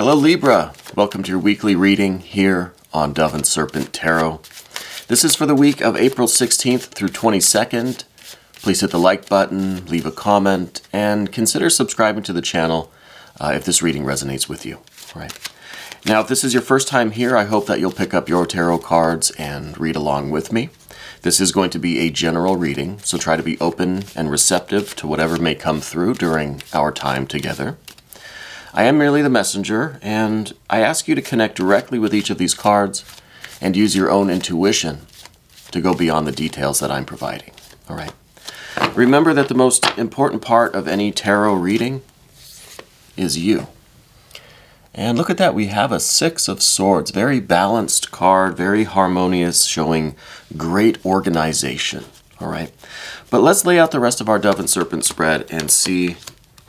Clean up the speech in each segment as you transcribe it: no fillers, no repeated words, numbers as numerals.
Hello Libra, welcome to your weekly reading here on Dove and Serpent Tarot. This is for the week of April 16th through 22nd. Please hit the like button, leave a comment, and consider subscribing to the channel if this reading resonates with you. All right. Now, if this is your first time here, I hope that you'll pick up your tarot cards and read along with me. This is going to be a general reading, so try to be open and receptive to whatever may come through during our time together. I am merely the messenger, and I ask you to connect directly with each of these cards and use your own intuition to go beyond the details that I'm providing. All right. Remember that the most important part of any tarot reading is you. And look at that, we have a Six of Swords. Very balanced card, very harmonious, showing great organization. All right. But let's lay out the rest of our Dove and Serpent spread and see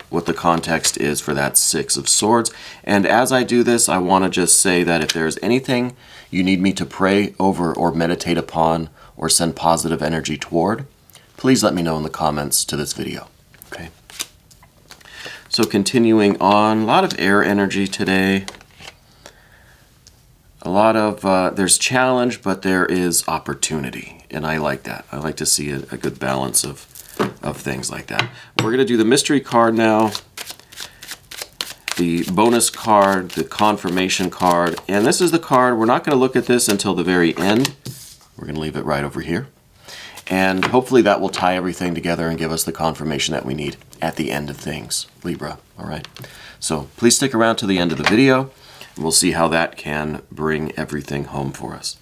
what the context is for that Six of Swords. And as I do this, I want to just say that if there's anything you need me to pray over or meditate upon or send positive energy toward, please let me know in the comments to this video. Okay. So continuing on, a lot of air energy today. A lot of, there's challenge, but there is opportunity. And I like that. I like to see a good balance of things like that. We're going to do the mystery card now, the bonus card, the confirmation card, and this is the card. We're not going to look at this until the very end. We're going to leave it right over here. And hopefully that will tie everything together and give us the confirmation that we need at the end of things, Libra. All right. So please stick around to the end of the video. And we'll see how that can bring everything home for us.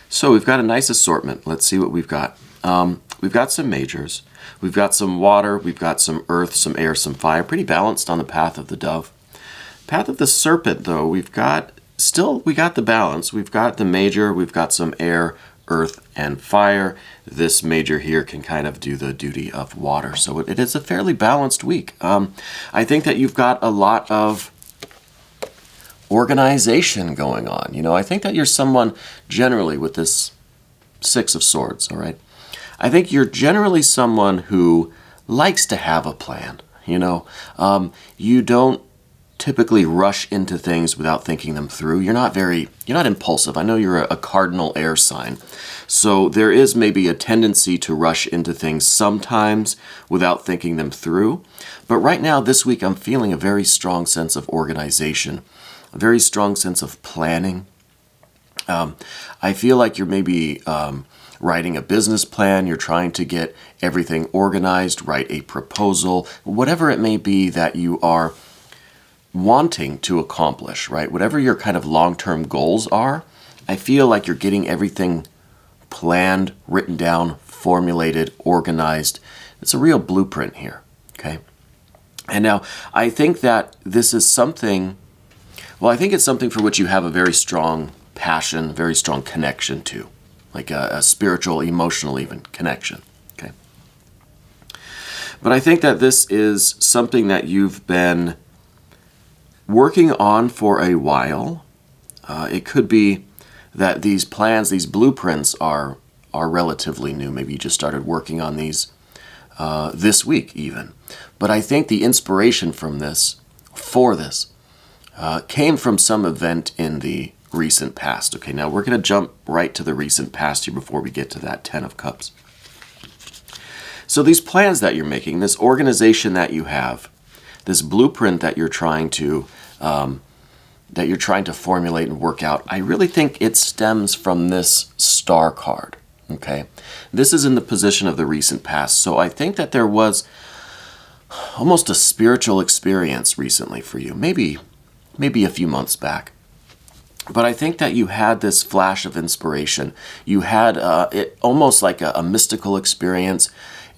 So we've got a nice assortment. Let's see what we've got. We've got some majors. We've got some water. We've got some earth, some air, some fire. Pretty balanced on the path of the dove. Path of the serpent, though, we got the balance. We've got the major. We've got some air, earth, and fire. This major here can kind of do the duty of water. So it is a fairly balanced week. I think that you've got a lot of organization going on. You know, I think that you're someone generally with this Six of Swords, all right? I think you're generally someone who likes to have a plan, you know. You don't typically rush into things without thinking them through. You're not impulsive. I know you're a cardinal air sign. So there is maybe a tendency to rush into things sometimes without thinking them through. But right now, this week, I'm feeling a very strong sense of organization, a very strong sense of planning. I feel like you're maybe writing a business plan, you're trying to get everything organized, write a proposal, whatever it may be that you are wanting to accomplish, right? Whatever your kind of long-term goals are, I feel like you're getting everything planned, written down, formulated, organized. It's a real blueprint here, okay? And now, I think that this is something, well, I think it's something for which you have a very strong passion, very strong connection to. Like a spiritual, emotional even connection, okay? But I think that this is something that you've been working on for a while. It could be that these plans, these blueprints are relatively new. Maybe you just started working on these this week even. But I think the inspiration from this, came from some event in the recent past. Okay, now we're going to jump right to the recent past here before we get to that Ten of Cups. So these plans that you're making, this organization that you have, this blueprint that you're trying to formulate and work out, I really think it stems from this Star card. Okay, this is in the position of the recent past. So I think that there was almost a spiritual experience recently for you, maybe a few months back. But I think that you had this flash of inspiration. You had it almost like a mystical experience,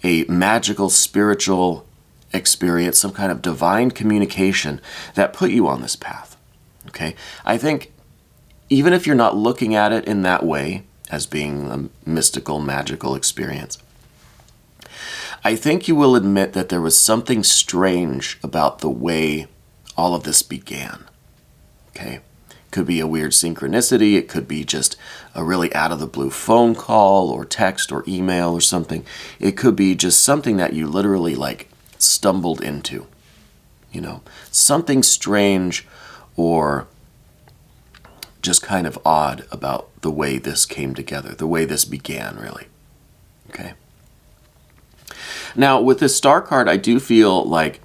a magical, spiritual experience, some kind of divine communication that put you on this path. Okay? I think even if you're not looking at it in that way, as being a mystical, magical experience, I think you will admit that there was something strange about the way all of this began. Okay? Could be a weird synchronicity. It could be just a really out-of-the-blue phone call or text or email or something. It could be just something that you literally like stumbled into. you know. Something strange or just kind of odd about the way this came together, the way this began, really. Okay. Now, with this star card, I do feel like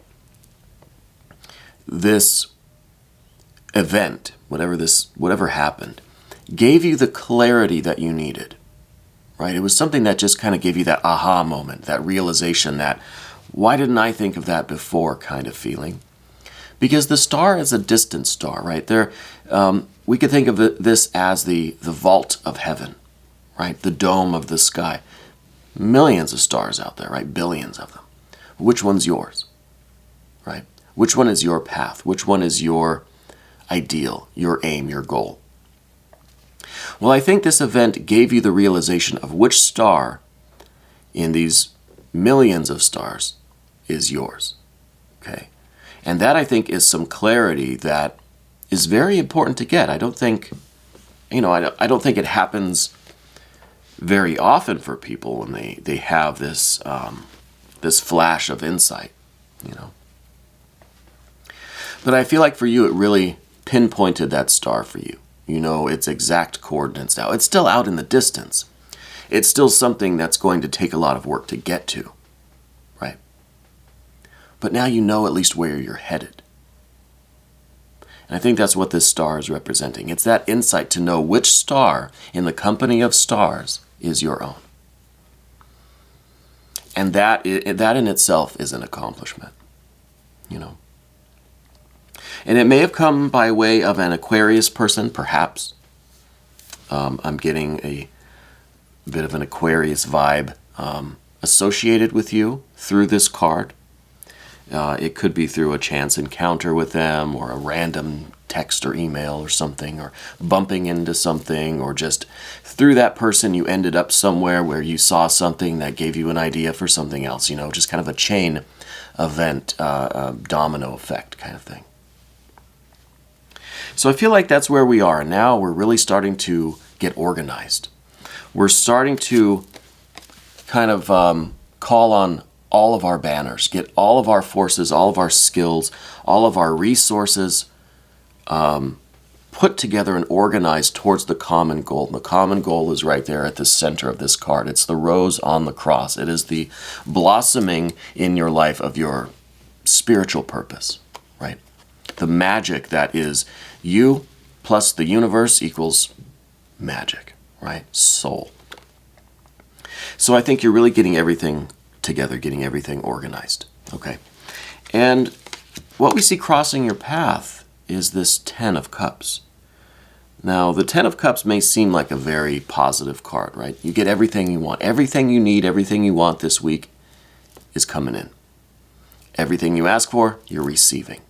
this event, whatever happened, gave you the clarity that you needed, right? It was something that just kind of gave you that aha moment, that realization that, why didn't I think of that before kind of feeling? Because the star is a distant star, right? We could think of this as the vault of heaven, right? The dome of the sky. Millions of stars out there, right? Billions of them. Which one's yours, right? Which one is your path? Which one is your ideal, your aim, your goal? Well, I think this event gave you the realization of which star in these millions of stars is yours, okay? And that, I think, is some clarity that is very important to get. I don't think, I don't think it happens very often for people when they have this this flash of insight, you know. But I feel like for you, it really pinpointed that star for you. You know its exact coordinates now. It's still out in the distance. It's still something that's going to take a lot of work to get to, right? But now you know at least where you're headed. And I think that's what this star is representing. It's that insight to know which star in the company of stars is your own. And that in itself is an accomplishment, you know. And it may have come by way of an Aquarius person, perhaps. I'm getting a bit of an Aquarius vibe associated with you through this card. It could be through a chance encounter with them, or a random text or email or something, or bumping into something, or just through that person you ended up somewhere where you saw something that gave you an idea for something else, you know, just kind of a chain event, domino effect kind of thing. So I feel like that's where we are. Now we're really starting to get organized. We're starting to kind of call on all of our banners, get all of our forces, all of our skills, all of our resources put together and organized towards the common goal. And the common goal is right there at the center of this card. It's the rose on the cross. It is the blossoming in your life of your spiritual purpose, right? The magic that is you plus the universe equals magic, right? Soul. So I think you're really getting everything together, getting everything organized, okay? And what we see crossing your path is this Ten of Cups. Now, the Ten of Cups may seem like a very positive card, right? You get everything you want. Everything you need, everything you want this week is coming in. Everything you ask for, you're receiving.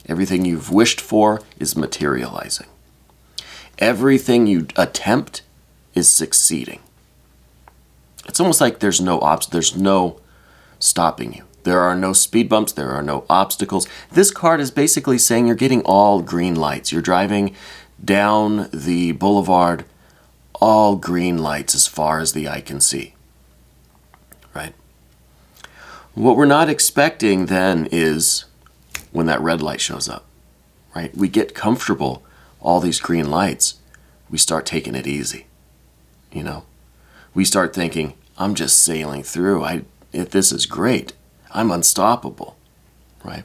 Everything you've wished for is materializing. Everything you attempt is succeeding. It's almost like there's no stopping you. There are no speed bumps. There are no obstacles. This card is basically saying you're getting all green lights. You're driving down the boulevard, all green lights as far as the eye can see, right? What we're not expecting then is when that red light shows up, right? We get comfortable, all these green lights. We start taking it easy, you know? We start thinking, I'm just sailing through. If this is great, I'm unstoppable, right?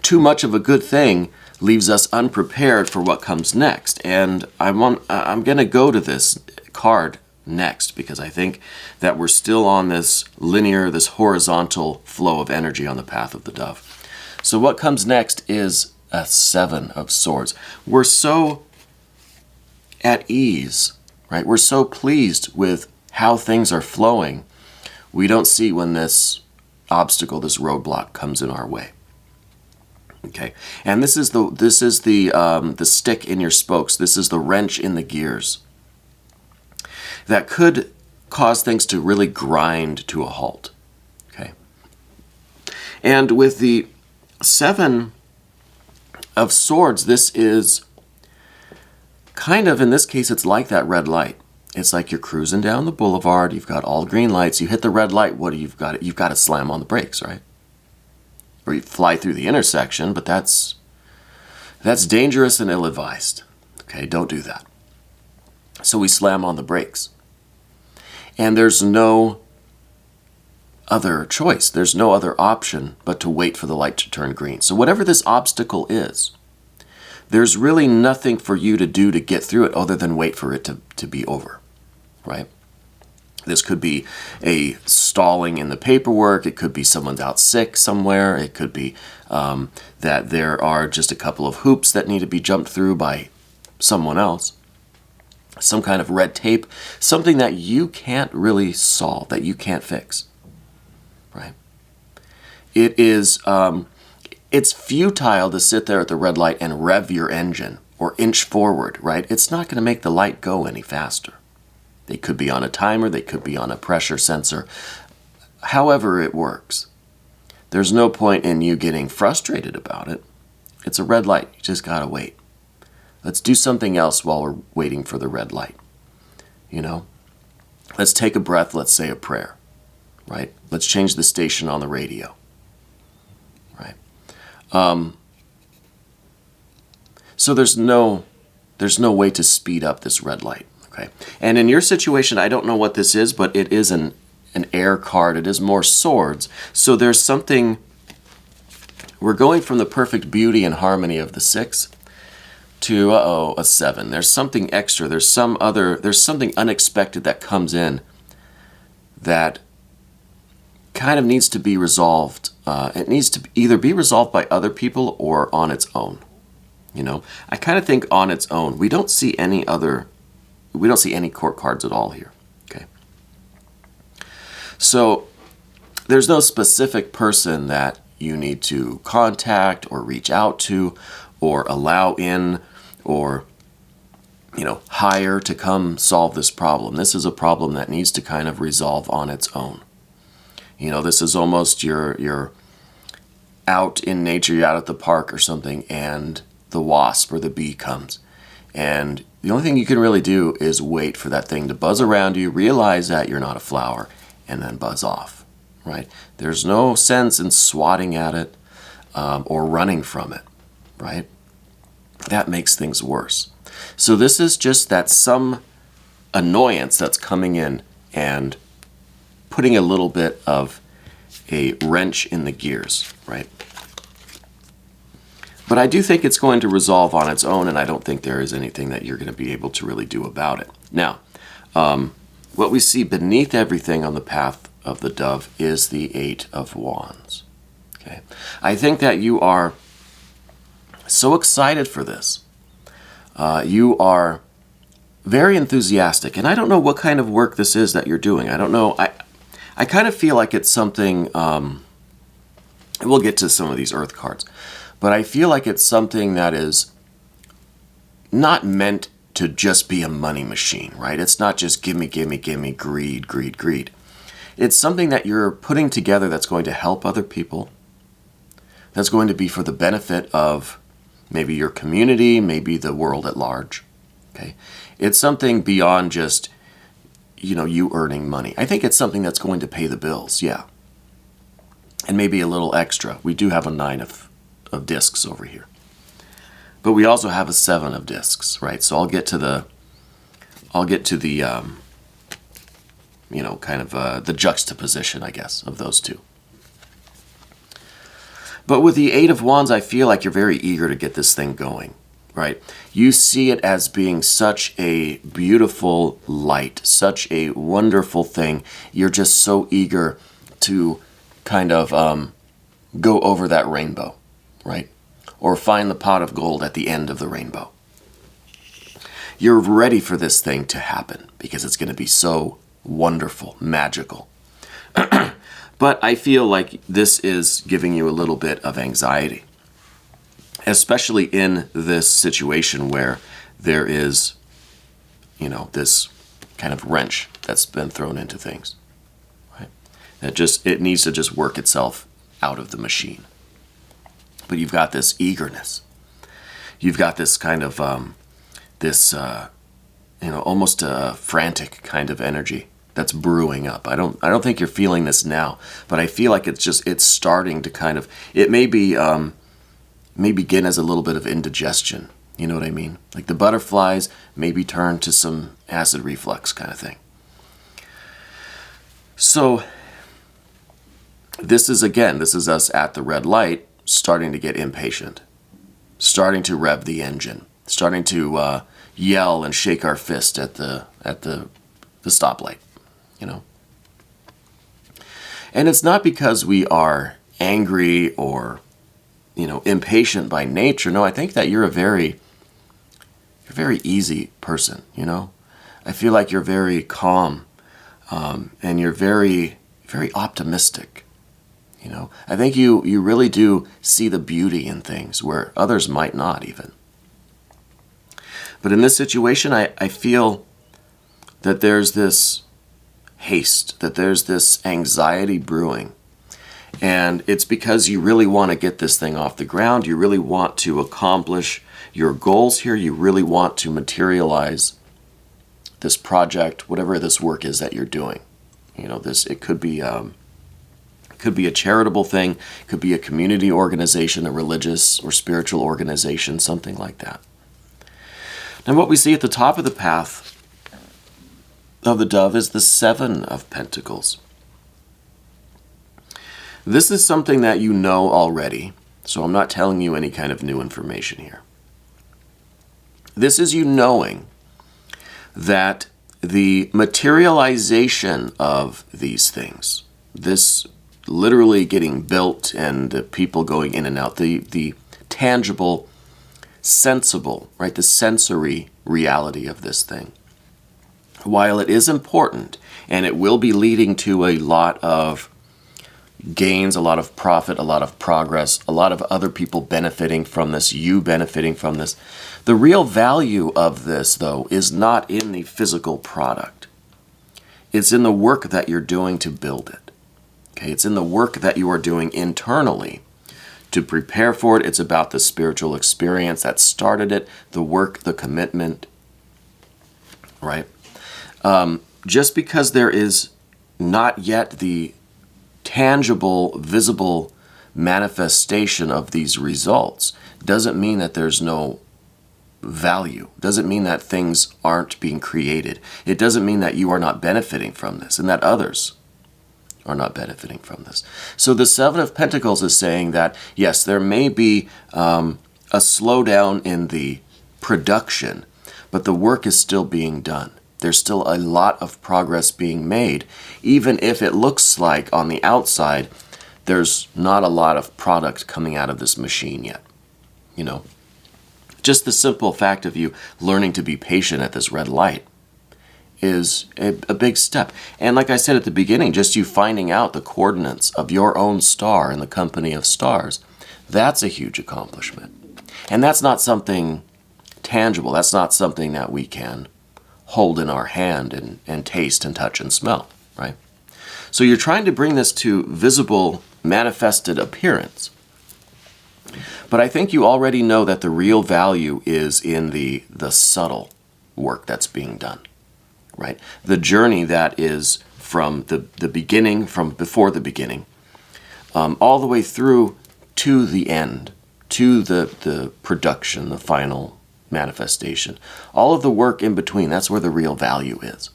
Too much of a good thing leaves us unprepared for what comes next. And I'm going to go to this card next because I think that we're still on this linear, this horizontal flow of energy on the path of the dove. So what comes next is a Seven of Swords. We're so at ease, right? We're so pleased with how things are flowing. We don't see when this obstacle, this roadblock comes in our way. Okay, and this is the stick in your spokes. This is the wrench in the gears that could cause things to really grind to a halt. Okay, and with the Seven of Swords, this is kind of, in this case, it's like that red light. It's like you're cruising down the boulevard. You've got all green lights. You hit the red light. What do you've got? You've got to slam on the brakes, right? or you fly through the intersection, but that's dangerous and ill-advised. Okay, don't do that. So we slam on the brakes. And there's no other choice. There's no other option but to wait for the light to turn green. So whatever this obstacle is, there's really nothing for you to do to get through it other than wait for it to be over, right? This could be a stalling in the paperwork. It could be someone's out sick somewhere. It could be that there are just a couple of hoops that need to be jumped through by someone else. Some kind of red tape, something that you can't really solve, that you can't fix, right? It is, it's futile to sit there at the red light and rev your engine or inch forward, right? It's not going to make the light go any faster. They could be on a timer, they could be on a pressure sensor. However it works. There's no point in you getting frustrated about it. It's a red light. You just got to wait. Let's do something else while we're waiting for the red light. You know? Let's take a breath. Let's say a prayer. Right? Let's change the station on the radio. Right? So there's no way to speed up this red light. Okay? And in your situation, I don't know what this is, but it is an air card. It is more swords. So there's something, we're going from the perfect beauty and harmony of the 6 to, a 7. There's something extra. There's something unexpected that comes in that kind of needs to be resolved. It needs to either be resolved by other people or on its own. You know, I kind of think on its own. We don't see any court cards at all here. Okay. So there's no specific person that you need to contact or reach out to or allow in or, you know, hire to come solve this problem. This is a problem that needs to kind of resolve on its own. You know, this is almost you're out in nature, you're out at the park or something, and the wasp or the bee comes. And the only thing you can really do is wait for that thing to buzz around you, realize that you're not a flower, and then buzz off, right? There's no sense in swatting at it or running from it, right? That makes things worse. So this is just that some annoyance that's coming in and putting a little bit of a wrench in the gears, right? But I do think it's going to resolve on its own, and I don't think there is anything that you're going to be able to really do about it. Now, what we see beneath everything on the path of the dove is the 8 of Wands. Okay, I think that you are so excited for this. You are very enthusiastic, and I don't know what kind of work this is that you're doing. I don't know. I kind of feel like it's something, we'll get to some of these earth cards, but I feel like it's something that is not meant to just be a money machine, right? It's not just gimme, gimme, gimme, greed, greed, greed. It's something that you're putting together that's going to help other people, that's going to be for the benefit of maybe your community, maybe the world at large, okay? It's something beyond just, you know, you earning money. I think it's something that's going to pay the bills, yeah. And maybe a little extra. We do have a 9 of discs over here. But we also have a 7 of discs, right? So I'll get to the you know, kind of the juxtaposition, I guess, of those two. But with the 8 of Wands, I feel like you're very eager to get this thing going, right? You see it as being such a beautiful light, such a wonderful thing. You're just so eager to kind of go over that rainbow, right? Or find the pot of gold at the end of the rainbow. You're ready for this thing to happen because it's going to be so wonderful, magical. But I feel like this is giving you a little bit of anxiety, especially in this situation where there is, you know, this kind of wrench that's been thrown into things. Right? It needs to just work itself out of the machine. But you've got this eagerness. You've got this kind of, you know, almost a frantic kind of energy that's brewing up. I don't think you're feeling this now, but I feel like it's starting to kind of, it may begin as a little bit of indigestion. You know what I mean? Like the butterflies maybe turn to some acid reflux kind of thing. So this is us at the red light starting to get impatient, starting to rev the engine, starting to yell and shake our fist at the stoplight, you know. And it's not because we are angry or, you know, impatient by nature. No, I think that you're a very easy person, you know. I feel like you're very calm, and you're very, very optimistic, you know. I think you really do see the beauty in things where others might not even. But in this situation, I feel that there's this haste, that there's this anxiety brewing. And it's because you really want to get this thing off the ground. You really want to accomplish your goals here. You really want to materialize this project, whatever this work is that you're doing. You know, it could be a charitable thing, it could be a community organization, a religious or spiritual organization, something like that. And what we see at the top of the path of the dove is the Seven of Pentacles. This is something that you know already, so I'm not telling you any kind of new information here. This is you knowing that the materialization of these things, this literally getting built and the people going in and out, the tangible, sensible, right, the sensory reality of this thing, while it is important and it will be leading to a lot of gains, a lot of profit, a lot of progress, a lot of other people benefiting from this, you benefiting from this. The real value of this, though, is not in the physical product. It's in the work that you're doing to build it. Okay, it's in the work that you are doing internally to prepare for it. It's about the spiritual experience that started it, the work, the commitment, right? Just because there is not yet the tangible, visible manifestation of these results doesn't mean that there's no value. Doesn't mean that things aren't being created. It doesn't mean that you are not benefiting from this and that others are not benefiting from this. So the Seven of Pentacles is saying that, yes, there may be a slowdown in the production, but the work is still being done. There's still a lot of progress being made, even if it looks like on the outside there's not a lot of product coming out of this machine yet. You know, just the simple fact of you learning to be patient at this red light is a big step. And like I said at the beginning, just you finding out the coordinates of your own star in the company of stars, that's a huge accomplishment. And that's not something tangible. That's not something that we can hold in our hand and taste and touch and smell, right? So you're trying to bring this to visible, manifested appearance. But I think you already know that the real value is in the subtle work that's being done, right? The journey that is from the beginning, from before the beginning, all the way through to the end, to the production, the final manifestation. All of the work in between, that's where the real value is,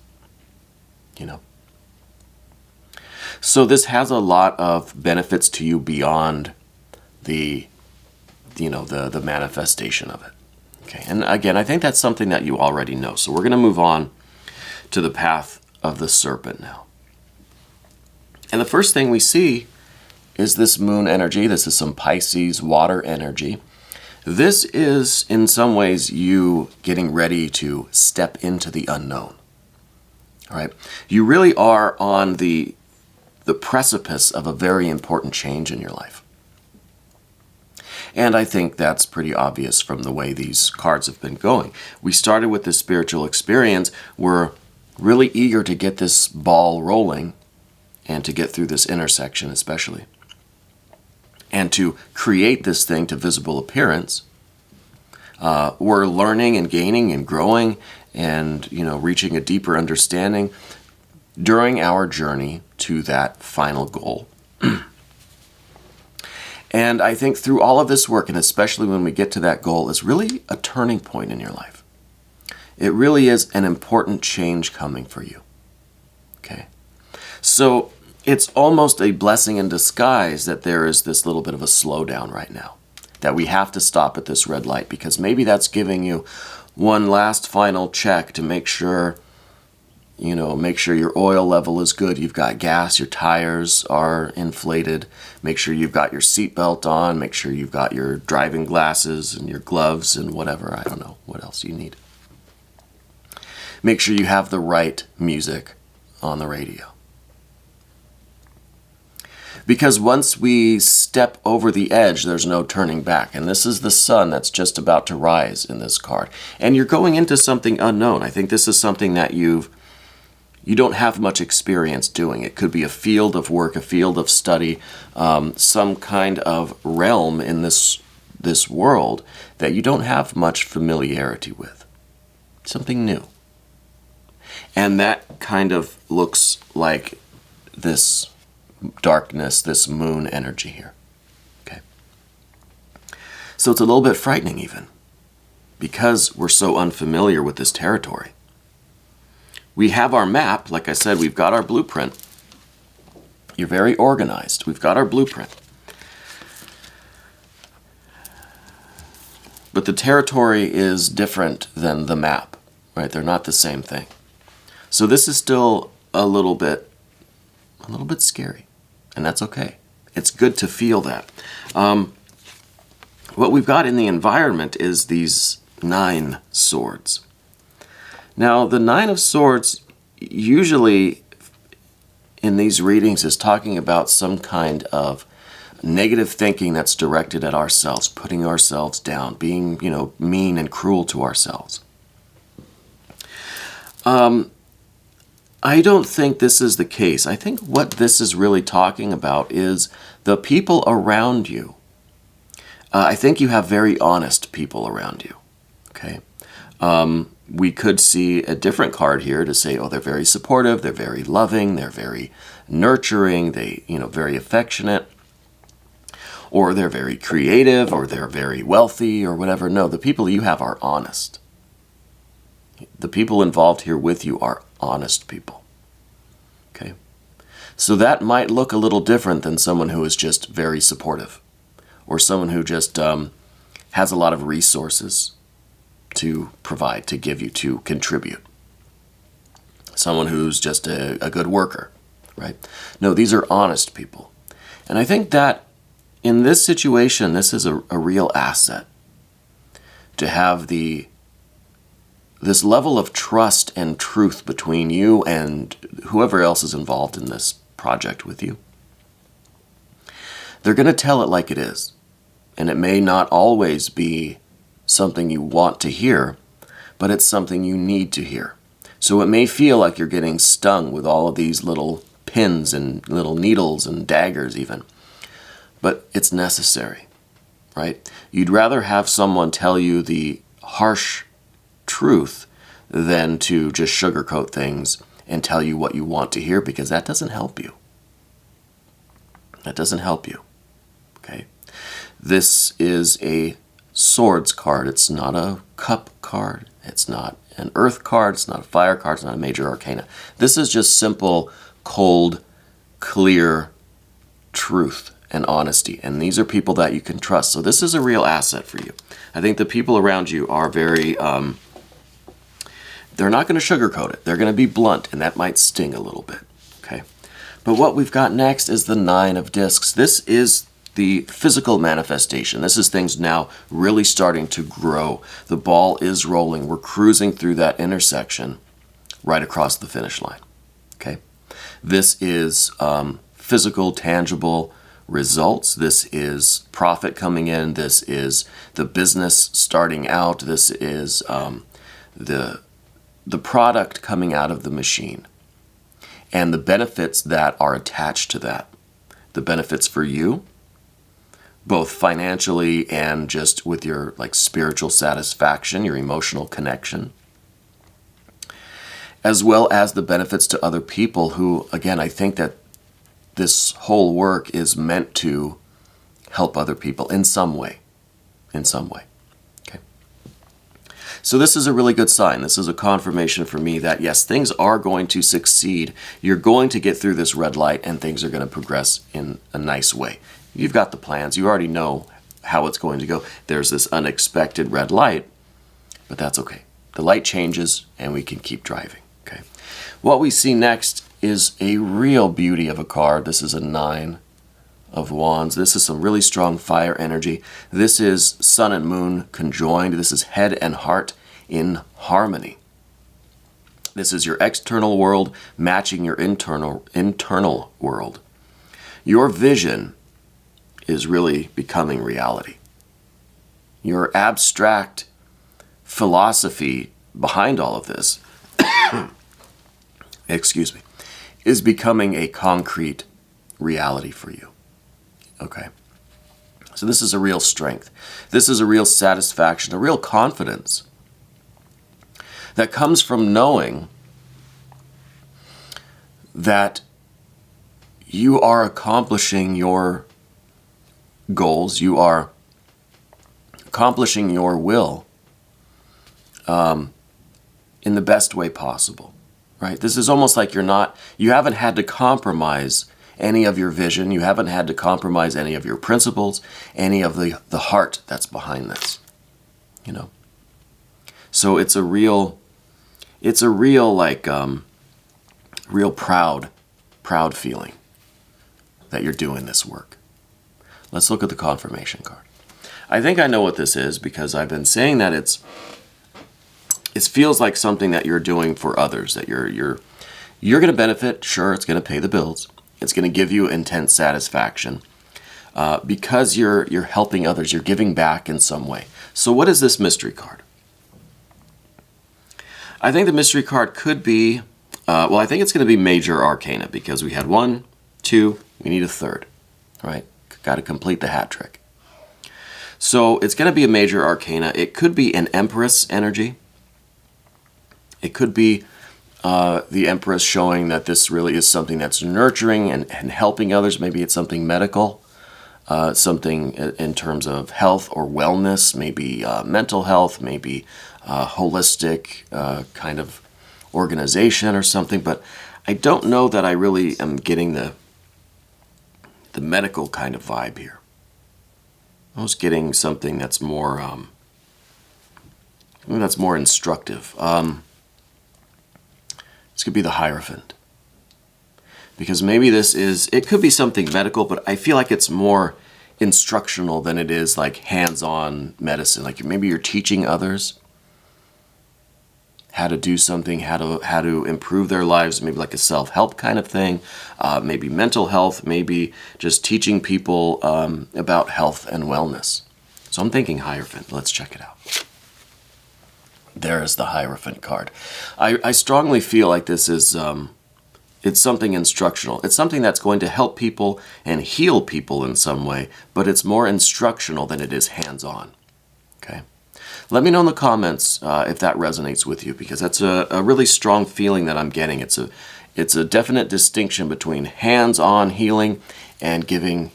you know. So this has a lot of benefits to you beyond the manifestation of it. Okay, and again, I think that's something that you already know. So we're going to move on to the path of the serpent now. And the first thing we see is this moon energy. This is some Pisces water energy. This is, in some ways, you getting ready to step into the unknown. All right? You really are on the precipice of a very important change in your life. And I think that's pretty obvious from the way these cards have been going. We started with this spiritual experience. We're really eager to get this ball rolling and to get through this intersection especially. And to create this thing to visible appearance. We're learning and gaining and growing and, reaching a deeper understanding. during our journey to that final goal. And I think through all of this work, and especially when we get to that goal, is really a turning point in your life. It really is an important change coming for you. Okay? So it's almost a blessing in disguise that there is this little bit of a slowdown right now, that we have to stop at this red light, because maybe that's giving you one last final check to make sure, make sure your oil level is good, you've got gas, your tires are inflated, make sure you've got your seatbelt on, make sure you've got your driving glasses and your gloves and whatever, I don't know what else you need. Make sure you have the right music on the radio. Because once we step over the edge, there's no turning back. And this is the sun that's just about to rise in this card. And you're going into something unknown. I think this is something that you don't have much experience doing. It could be a field of work, a field of study, some kind of realm in this world that you don't have much familiarity with. Something new. And that kind of looks like this darkness, this moon energy here. Okay. So it's a little bit frightening even, because we're so unfamiliar with this territory. We have our map, like I said, we've got our blueprint. You're very organized. We've got our blueprint. But the territory is different than the map, right? They're not the same thing. So this is still a little bit scary, and that's okay. It's good to feel that. What we've got in the environment is these 9 swords. Now, the 9 of swords usually in these readings is talking about some kind of negative thinking that's directed at ourselves, putting ourselves down, being, mean and cruel to ourselves. I don't think this is the case. I think what this is really talking about is the people around you. I think you have very honest people around you. Okay. We could see a different card here to say, oh, they're very supportive, they're very loving, they're very nurturing, they, very affectionate, or they're very creative, or they're very wealthy, or whatever. No, the people you have are honest. The people involved here with you are honest people. Okay? So that might look a little different than someone who is just very supportive, or someone who just has a lot of resources to provide, to give you, to contribute. Someone who's just a good worker, right? No, these are honest people. And I think that in this situation, this is a real asset to have this level of trust and truth between you and whoever else is involved in this project with you. They're going to tell it like it is. And it may not always be something you want to hear, but it's something you need to hear. So it may feel like you're getting stung with all of these little pins and little needles and daggers even. But it's necessary, right? You'd rather have someone tell you the harsh truth than to just sugarcoat things and tell you what you want to hear, because that doesn't help you. That doesn't help you. Okay? This is a swords card. It's not a cup card. It's not an earth card. It's not a fire card. It's not a major arcana. This is just simple, cold, clear truth and honesty. And these are people that you can trust. So this is a real asset for you. I think the people around you are very... they're not going to sugarcoat it. They're going to be blunt, and that might sting a little bit. Okay? But what we've got next is the 9 of discs. This is the physical manifestation. This is things now really starting to grow. The ball is rolling. We're cruising through that intersection right across the finish line. Okay? This is physical, tangible results. This is profit coming in. This is the business starting out. This is the product coming out of the machine and the benefits that are attached to that. The benefits for you, both financially and just with your spiritual satisfaction, your emotional connection. as well as the benefits to other people who, again, I think that this whole work is meant to help other people in some way. In some way. Okay. So this is a really good sign. This is a confirmation for me that, yes, things are going to succeed. You're going to get through this red light and things are going to progress in a nice way. You've got the plans. You already know how it's going to go. There's this unexpected red light, but that's okay. The light changes and we can keep driving. Okay. What we see next is a real beauty of a card. This is a 9 of Wands. This is some really strong fire energy. This is Sun and Moon conjoined. This is head and heart in harmony. This is your external world matching your internal world. Your vision is really becoming reality. Your abstract philosophy behind all of this, excuse me, is becoming a concrete reality for you. Okay. So this is a real strength. This is a real satisfaction, a real confidence that comes from knowing that you are accomplishing your goals, you are accomplishing your will in the best way possible, right? This is almost like you haven't had to compromise any of your vision, you haven't had to compromise any of your principles, any of the heart that's behind this, you know? So it's a real like, real proud feeling that you're doing this work. Let's look at the confirmation card. I think I know what this is because I've been saying that it feels like something that you're doing for others, that you're going to benefit. Sure, it's going to pay the bills. It's going to give you intense satisfaction because you're helping others. You're giving back in some way. So what is this mystery card? I think the mystery card could be, I think it's going to be major arcana because we had 1, 2, we need a third, right? Got to complete the hat trick. So it's going to be a major arcana. It could be an Empress energy. It could be the Empress showing that this really is something that's nurturing and helping others. Maybe it's something medical, something in terms of health or wellness, maybe mental health, maybe holistic kind of organization or something. But I don't know that I really am getting the medical kind of vibe here. I was getting something that's more instructive. This could be the Hierophant. Because maybe it could be something medical, but I feel like it's more instructional than it is like hands-on medicine. Like maybe you're teaching others how to do something, how to improve their lives, maybe like a self-help kind of thing, maybe mental health, maybe just teaching people about health and wellness. So I'm thinking Hierophant. Let's check it out. There's the Hierophant card. I strongly feel like this is, it's something instructional. It's something that's going to help people and heal people in some way, but it's more instructional than it is hands-on. Okay? Let me know in the comments if that resonates with you, because that's a really strong feeling that I'm getting. It's a definite distinction between hands-on healing and giving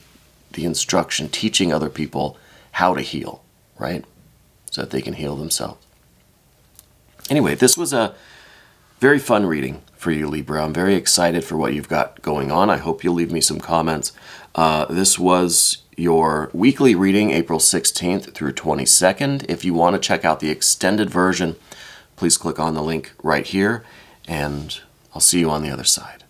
the instruction, teaching other people how to heal, right? So that they can heal themselves. Anyway, this was a very fun reading for you, Libra. I'm very excited for what you've got going on. I hope you'll leave me some comments. This was your weekly reading, April 16th through 22nd. If you want to check out the extended version, please click on the link right here, and I'll see you on the other side.